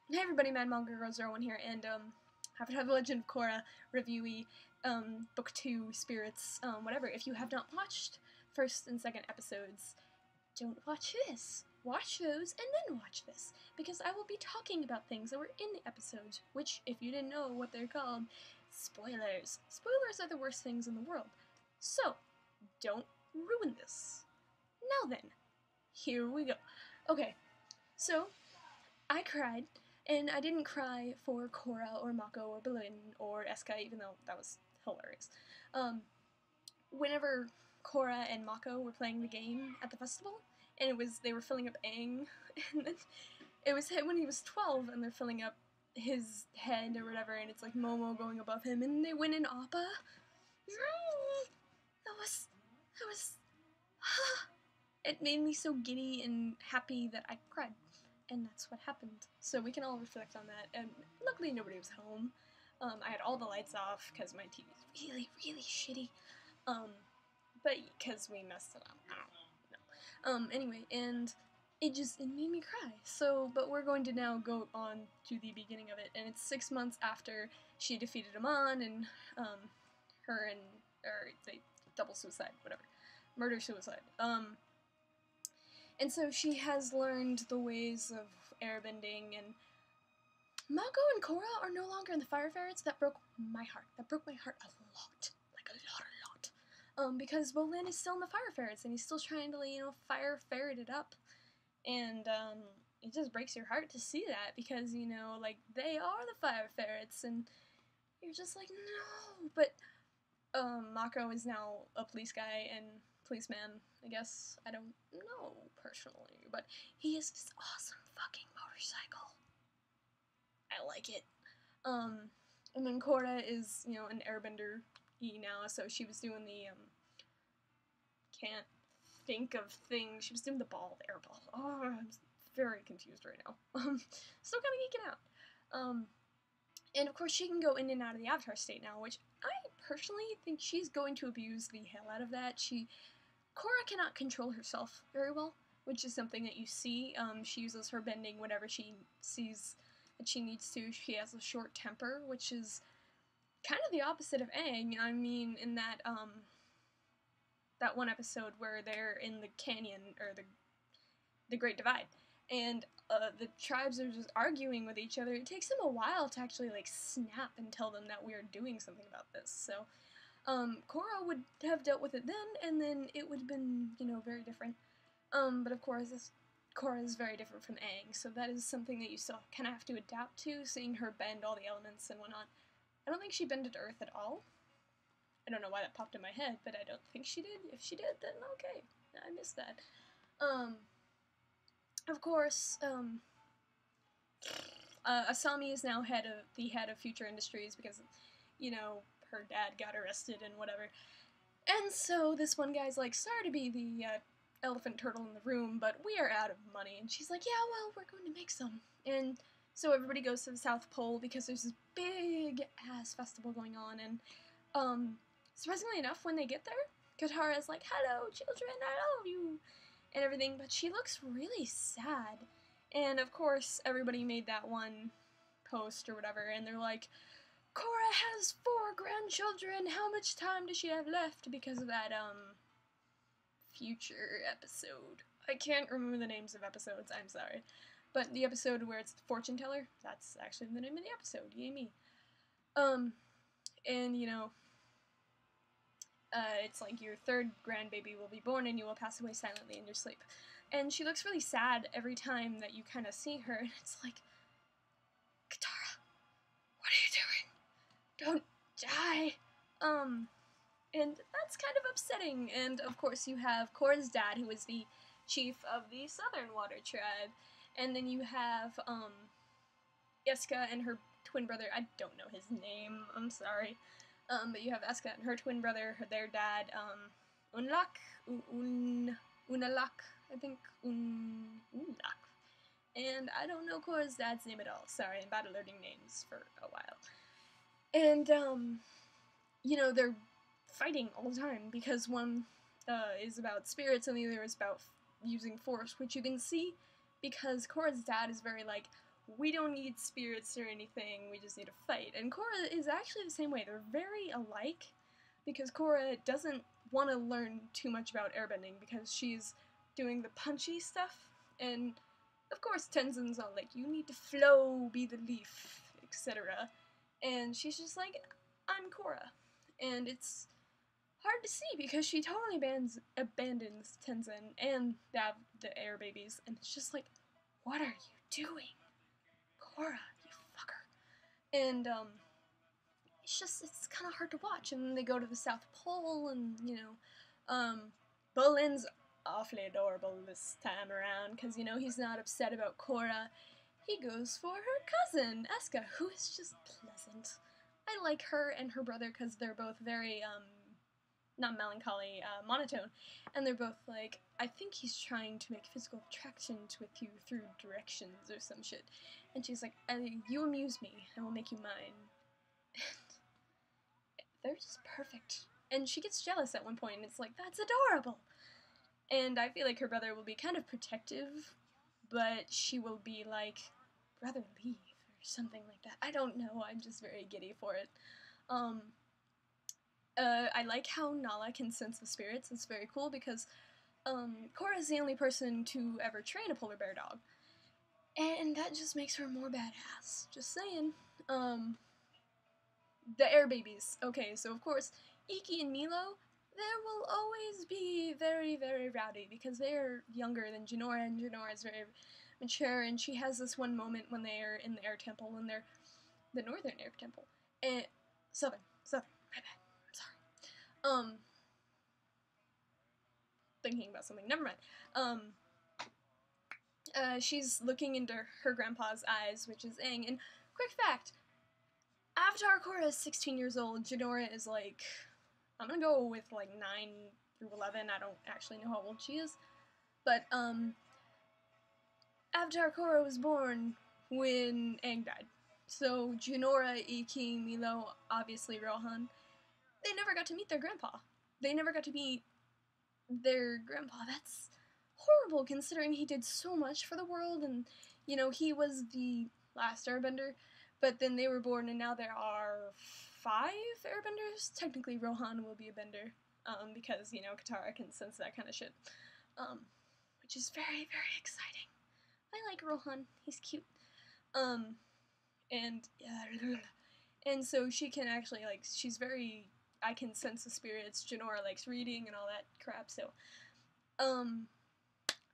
Hey everybody, Mad Manga Girl 01 here, and Avatar The Legend of Korra reviewee, book 2, Spirits, whatever. If you have not watched first and second episodes, don't watch this. Watch those and then watch this, because I will be talking about things that were in the episodes, which, if you didn't know what they're called, spoilers. Spoilers are the worst things in the world. So, don't ruin this. Now then, here we go. Okay, so, I cried. And I didn't cry for Korra or Mako or Berlin or Eska, even though that was hilarious. Whenever Korra and Mako were playing the game at the festival, and they were filling up Aang, and then it was him when he was 12, and they're filling up his head or whatever, and it's like Momo going above him, and they win an Appa. That was, it made me so giddy and happy that I cried. And that's what happened. So we can all reflect on that. And luckily nobody was home. I had all the lights off because my TV's really, really shitty. But because we messed it up. I don't know. Anyway, and it made me cry. So, but we're going to now go on to the beginning of it. And it's 6 months after she defeated Amon and they double suicide, whatever. Murder-suicide. And so she has learned the ways of airbending, and Mako and Korra are no longer in the Fire Ferrets. That broke my heart. That broke my heart a lot. Like, a lot. Because Bolin is still in the Fire Ferrets, and he's still trying to, Fire Ferret it up. And, it just breaks your heart to see that, because, they are the Fire Ferrets, and you're just like, no! But, Mako is now a police guy, and policeman, I guess. I don't know personally, but he has this awesome fucking motorcycle. I like it. And then Korra is, an airbender-y now, so she was doing the, can't think of things. She was doing the ball, the air ball. Oh, I'm very confused right now. Still kind of geeking out. And of course she can go in and out of the Avatar state now, which I personally think she's going to abuse the hell out of that. Korra cannot control herself very well, which is something that you see. She uses her bending whenever she sees that she needs to. She has a short temper, which is kind of the opposite of Aang. I mean, in that, that one episode where they're in the canyon, or the Great Divide, and the tribes are just arguing with each other. It takes them a while to actually, snap and tell them that we are doing something about this, so... Korra would have dealt with it then, and then it would have been, very different. But of course, Korra is very different from Aang, so that is something that you still kind of have to adapt to, seeing her bend all the elements and whatnot. I don't think she bended Earth at all. I don't know why that popped in my head, but I don't think she did. If she did, then okay. I missed that. Of course, Asami is now the head of Future Industries because, her dad got arrested and whatever. And so this one guy's like, sorry to be the elephant turtle in the room, but we are out of money. And she's like, yeah, well, we're going to make some. And so everybody goes to the South Pole because there's this big-ass festival going on. And surprisingly enough, when they get there, Katara's like, hello, children, I love you, and everything. But she looks really sad. And of course, everybody made that one post or whatever, and they're like, Korra has 4 grandchildren, how much time does she have left? Because of that, future episode. I can't remember the names of episodes, I'm sorry. But the episode where it's the fortune teller, that's actually the name of the episode, yay me. And, it's like your 3rd grandbaby will be born and you will pass away silently in your sleep. And she looks really sad every time that you kind of see her, and it's like, Katara, what are you doing? Don't die. And that's kind of upsetting. And of course you have Korra's dad, who is the chief of the Southern Water Tribe. And then you have, Eska and her twin brother, I don't know his name, I'm sorry. But you have Eska and her twin brother, their dad, Unalak, I think, Unalak. And I don't know Korra's dad's name at all, sorry, I'm bad at learning names for a while. And, they're fighting all the time, because one is about spirits and the other is about using force, which you can see because Korra's dad is very like, we don't need spirits or anything, we just need to fight. And Korra is actually the same way. They're very alike, because Korra doesn't want to learn too much about airbending because she's doing the punchy stuff, and of course Tenzin's all like, you need to flow, be the leaf, etc. And she's just like, I'm Korra. And it's hard to see because she totally abandons Tenzin and the air babies, and it's just like, what are you doing? Korra, you fucker. And, it's kind of hard to watch. And then they go to the South Pole, and, Bolin's awfully adorable this time around, because, he's not upset about Korra. He goes for her cousin, Eska, who is just pleasant. I like her and her brother because they're both very, not melancholy, monotone, and they're both like, I think he's trying to make physical attractions with you through directions or some shit. And she's like, you amuse me, I will make you mine. They're just perfect. And she gets jealous at one point, and it's like, that's adorable! And I feel like her brother will be kind of protective, but she will be like, rather leave, or something like that. I don't know, I'm just very giddy for it. I like how Nala can sense the spirits. It's very cool because Korra is the only person to ever train a polar bear dog. And that just makes her more badass. Just saying. The air babies. Okay, so of course, Iki and Milo, there will always be very, very rowdy because they're younger than Jinora, and Jinora is very mature, and she has this one moment when they are in the air temple, and they're the northern air temple. And southern, my bad. Thinking about something, never mind. She's looking into her grandpa's eyes, which is Aang, and quick fact, Avatar Korra is 16 years old, Jinora is like, I'm gonna go with like 9 through 11, I don't actually know how old she is, but, Avatar Korra was born when Aang died. So Jinora, Iki, Milo, obviously Rohan, they never got to meet their grandpa. They never got to meet their grandpa. That's horrible considering he did so much for the world, and, he was the last airbender, but then they were born and now there are 5 airbenders. Technically Rohan will be a bender, because, Katara can sense that kind of shit, which is very, very exciting. I like Rohan, he's cute, and so she can actually, like, she's very, I can sense the spirits, Jinora likes reading and all that crap, so,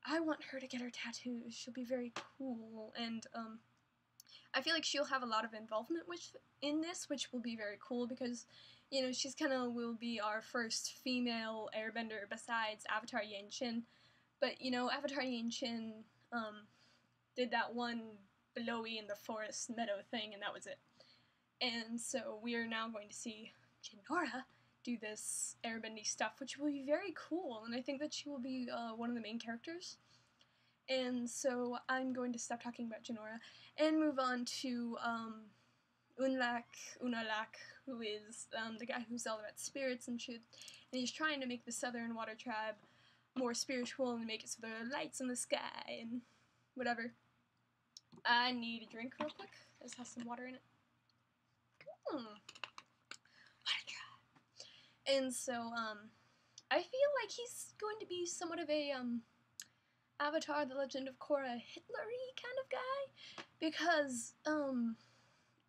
I want her to get her tattoos, she'll be very cool, and, I feel like she'll have a lot of involvement in this, which will be very cool, because, she's will be our first female airbender besides Avatar Yanqin, but, Avatar Yanqin, did that one blowy in the forest meadow thing, and that was it. And so we are now going to see Jinora do this airbending stuff, which will be very cool, and I think that she will be one of the main characters. And so I'm going to stop talking about Jinora and move on to Unalaq, who is the guy who's all about spirits and shit, and he's trying to make the Southern Water Tribe more spiritual and make it so there are lights in the sky and whatever. I need a drink real quick. This has some water in it. Water tribe. And so, I feel like he's going to be somewhat of a, Avatar, The Legend of Korra, Hitler-y kind of guy, because,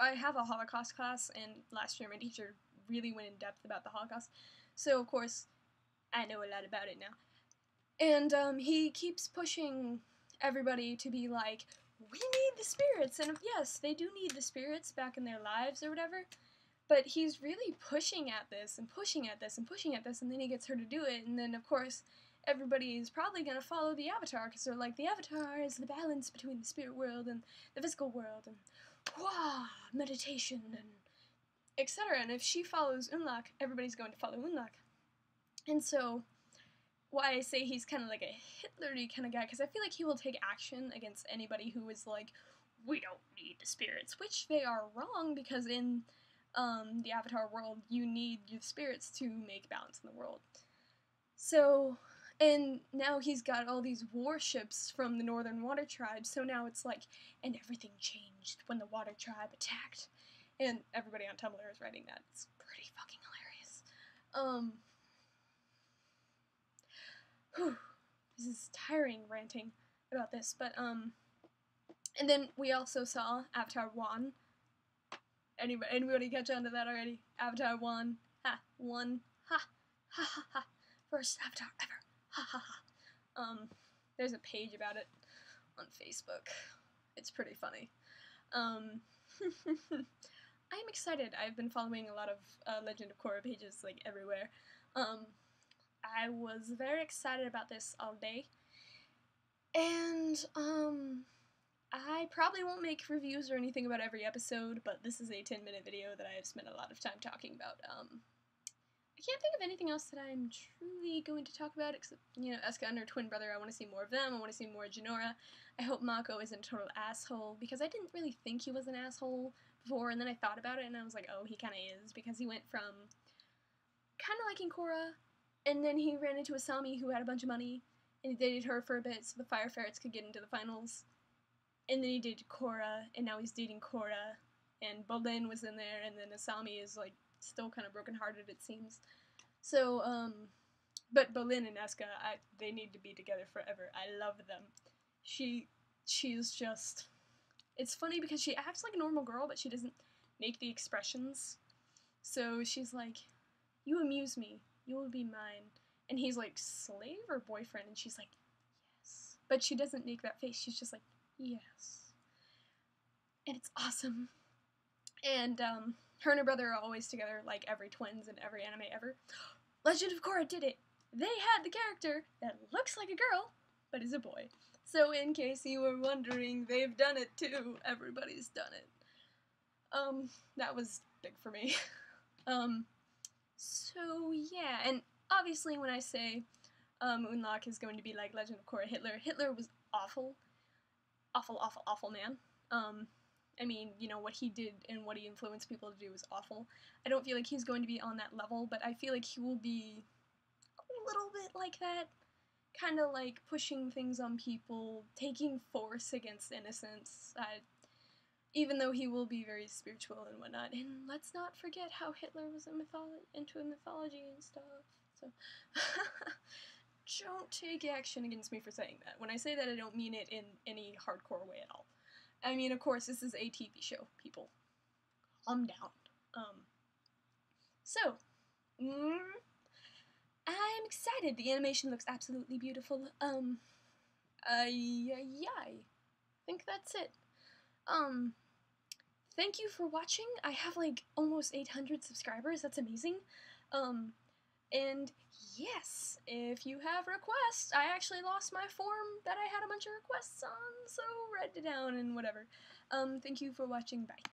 I have a Holocaust class, and last year my teacher really went in depth about the Holocaust, so of course, I know a lot about it now. And, he keeps pushing everybody to be like, we need the spirits, and yes, they do need the spirits back in their lives or whatever, but he's really pushing at this, and pushing at this, and pushing at this, and then he gets her to do it, and then, of course, everybody's probably gonna follow the Avatar, because they're like, the Avatar is the balance between the spirit world and the physical world, and meditation, and etc., and if she follows Unalaq, everybody's going to follow Unalaq. And so, why I say he's kind of like a Hitler-y kind of guy, because I feel like he will take action against anybody who is like, we don't need the spirits, which they are wrong, because in the Avatar world, you need your spirits to make balance in the world. So, And now he's got all these warships from the Northern Water Tribe, so now it's like, and everything changed when the Water Tribe attacked. And everybody on Tumblr is writing that. It's pretty fucking hilarious. This is tiring ranting about this, but, and then we also saw Avatar 1. Anybody catch on to that already? Avatar 1. Ha. 1. Ha. Ha ha ha. First Avatar ever. Ha ha ha. There's a page about it on Facebook. It's pretty funny. I'm excited. I've been following a lot of Legend of Korra pages, like, everywhere. I was very excited about this all day. And, I probably won't make reviews or anything about every episode, but this is a 10-minute video that I have spent a lot of time talking about. I can't think of anything else that I'm truly going to talk about, except, you know, Asuka and her twin brother. I want to see more of them. I want to see more of Jinora. I hope Mako isn't a total asshole, because I didn't really think he was an asshole before, and then I thought about it, and I was like, oh, he kind of is, because he went from kind of liking Korra, and then he ran into Asami, who had a bunch of money, and he dated her for a bit so the Fire Ferrets could get into the finals. And then he dated Korra, and now he's dating Korra, and Bolin was in there, and then Asami is, like, still kind of brokenhearted, it seems. So, but Bolin and Asuka, they need to be together forever. I love them. She's just, it's funny because she acts like a normal girl, but she doesn't make the expressions. So she's like, you amuse me, you will be mine. And he's like, slave or boyfriend? And she's like, yes. But she doesn't make that face, she's just like, yes. And it's awesome. And, her and her brother are always together, like every twins in every anime ever. Legend of Korra did it! They had the character that looks like a girl, but is a boy. So in case you were wondering, they've done it too. Everybody's done it. That was big for me. So yeah, and obviously when I say, Moonlock is going to be like Legend of Korra Hitler was awful. Awful, awful, awful man. I mean, you know, what he did and what he influenced people to do was awful. I don't feel like he's going to be on that level, but I feel like he will be a little bit like that. Kind of like pushing things on people, taking force against innocence, even though he will be very spiritual and whatnot. And let's not forget how Hitler was into mythology and stuff. So, don't take action against me for saying that. When I say that, I don't mean it in any hardcore way at all. I mean, of course, this is a TV show, people. Calm down. So, I'm excited. The animation looks absolutely beautiful. I think that's it. Thank you for watching. I have, like, almost 800 subscribers. That's amazing. And yes, if you have requests, I actually lost my form that I had a bunch of requests on, so write it down and whatever. Thank you for watching, bye.